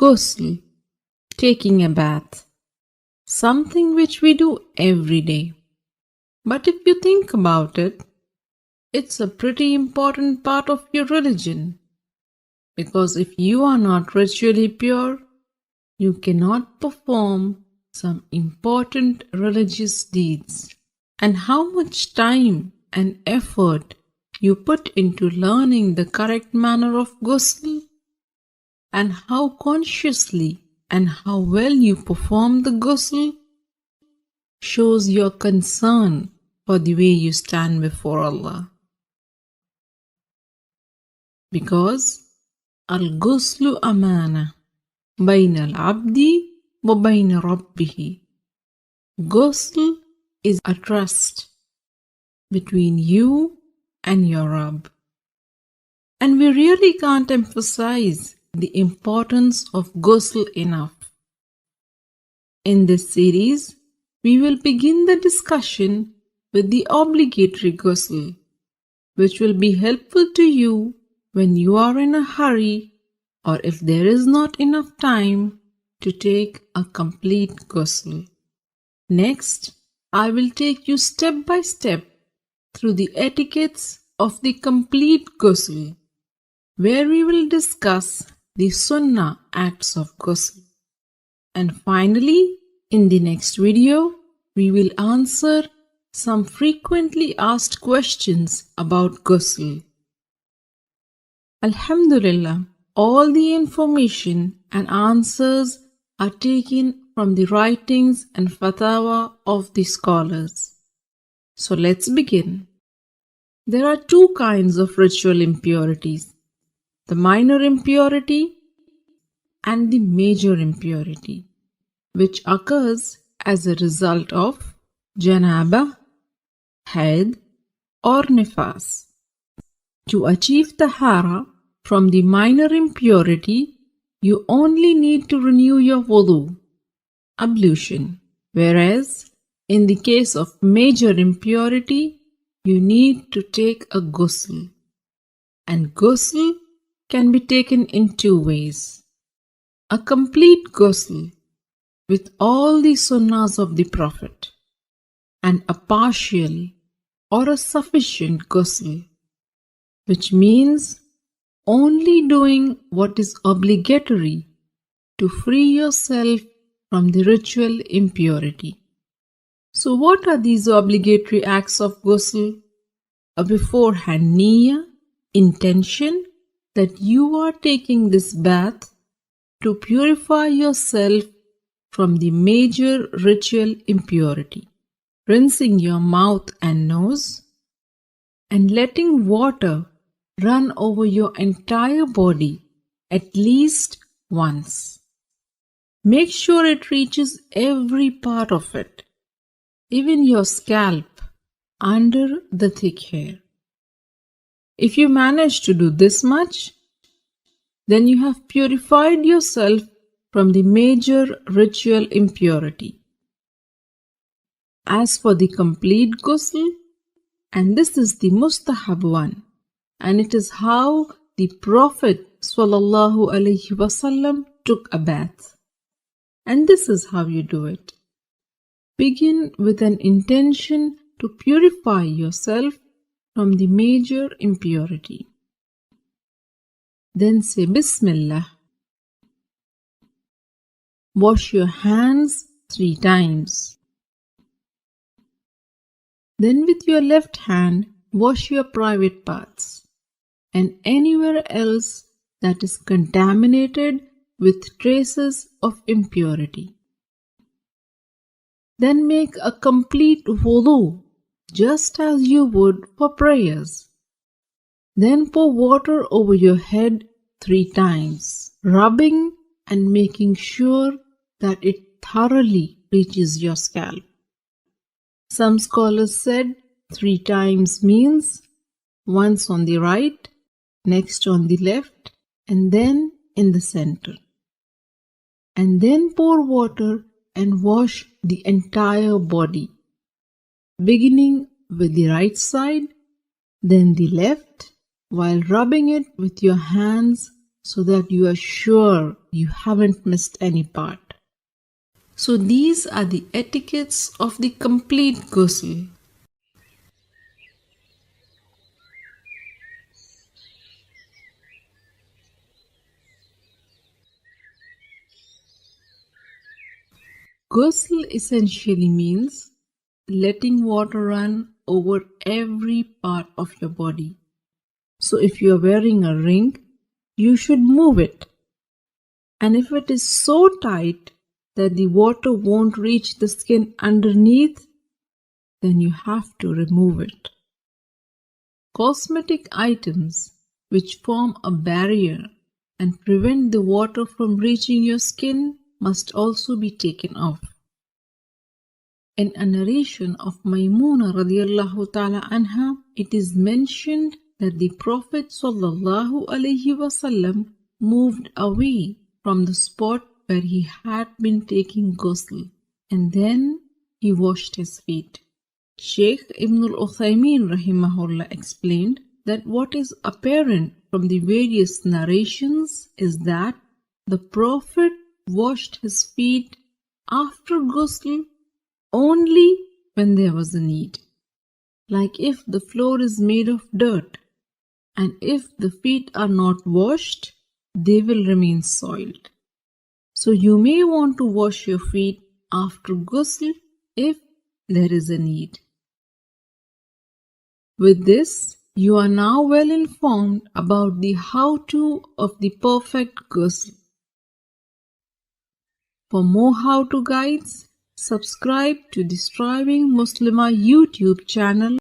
Gusl, taking a bath, something which we do every day. But if you think about it, it's a pretty important part of your religion. Because if you are not ritually pure, you cannot perform some important religious deeds. And how much time and effort you put into learning the correct manner of ghusl, and how consciously and how well you perform the ghusl shows your concern for the way you stand before Allah. Because al-ghuslu amana bayna al-abdi wa bayna rabbihi. Ghusl is a trust between you and your Rabb. And we really can't emphasize the importance of ghusl enough. In this series, we will begin the discussion with the obligatory ghusl, which will be helpful to you when you are in a hurry or if there is not enough time to take a complete ghusl. Next, I will take you step by step through the etiquettes of the complete ghusl, where we will discuss the sunnah acts of ghusl. And finally, in the next video, we will answer some frequently asked questions about ghusl. Alhamdulillah, all the information and answers are taken from the writings and fatwa of the scholars. So let's begin. There are two kinds of ritual impurities: the minor impurity and the major impurity, which occurs as a result of janaba, haid or nifas. To achieve tahara from the minor impurity, you only need to renew your wudu, ablution, whereas in the case of major impurity, you need to take a ghusl. And ghusl can be taken in two ways: a complete ghusl with all the sunnahs of the Prophet, and a partial or a sufficient ghusl, which means only doing what is obligatory to free yourself from the ritual impurity. So what are these obligatory acts of ghusl? A beforehand niyyah, intention that you are taking this bath to purify yourself from the major ritual impurity, rinsing your mouth and nose, and letting water run over your entire body at least once. Make sure it reaches every part of it, even your scalp under the thick hair. If you manage to do this much, then you have purified yourself from the major ritual impurity. As for the complete ghusl, and this is the mustahab one, and it is how the Prophet ﷺ took a bath. And this is how you do it. Begin with an intention to purify yourself from the major impurity. Then say Bismillah. Wash your hands 3 times. Then with your left hand, wash your private parts and anywhere else that is contaminated with traces of impurity. Then make a complete wudu, just as you would for prayers. Then pour water over your head 3 times, rubbing and making sure that it thoroughly reaches your scalp. Some scholars said 3 times means once on the right, next on the left, and then in the center. And then pour water and wash the entire body, beginning with the right side, then the left, while rubbing it with your hands so that you are sure you haven't missed any part. So these are the etiquettes of the complete Gusl. Gusl essentially means letting water run over every part of your body. So if you are wearing a ring, you should move it. And if it is so tight that the water won't reach the skin underneath, then you have to remove it. Cosmetic items which form a barrier and prevent the water from reaching your skin must also be taken off. In a narration of Maymuna radiallahu ta'ala anha, it is mentioned that the Prophet sallallahu alaihi wasallam moved away from the spot where he had been taking ghusl, and then he washed his feet. Sheikh Ibn al-Uthaymeen rahimahullah explained that what is apparent from the various narrations is that the Prophet washed his feet after ghusl only when there was a need. Like if the floor is made of dirt, and if the feet are not washed, they will remain soiled. So you may want to wash your feet after ghusl if there is a need. With this, you are now well informed about the how-to of the perfect ghusl. For more how-to guides, subscribe to the Striving Muslimah YouTube channel.